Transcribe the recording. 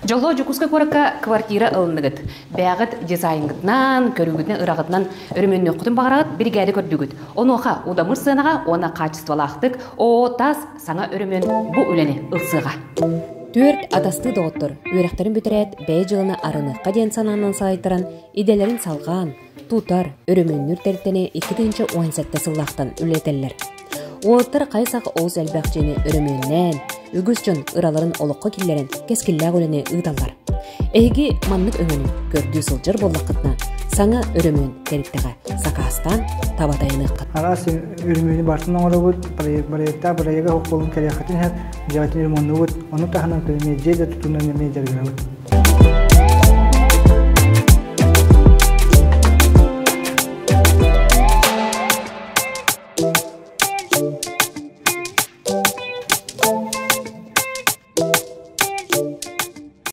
Жоло жукуска корака квартира ылыныгыт. Бәгыт дизайнгытнан, көрүгүтнен ырагытнан өрөмөннө кутун багарат бригада көрдүгүт. Оноха удамыр сынага, она качестволактык, о тас саңа өрөмөн бу үлени ылсыга. Төрт атасты доктор, үйрәктерин бүтірәт, бәй жылына арыныққа ден сананын сайттыран, иделерин салған, тутар, өрөмөннүр тәрттені 2-нче ойынсәтті сыллақтан үлетелер. Оғыттар қайсақ оғыз әлбәқчені өрөмөннән, үгіз жон ыраларын олыққа келлерін кескілләг өліне ұйдалар. Әйгі маннық өңінің көрді сылжыр боллақытна, саңа өрөмөн тәрттіға сақастан табатайыны қыт. Арасы өрөмөні бартынан оңыры бұд, проекта оқылын кәрияқатын әт, жағатын өрөмөнні бұд, оны тағынан көріне жейді тұтуынан өрмей жәргірі бұд.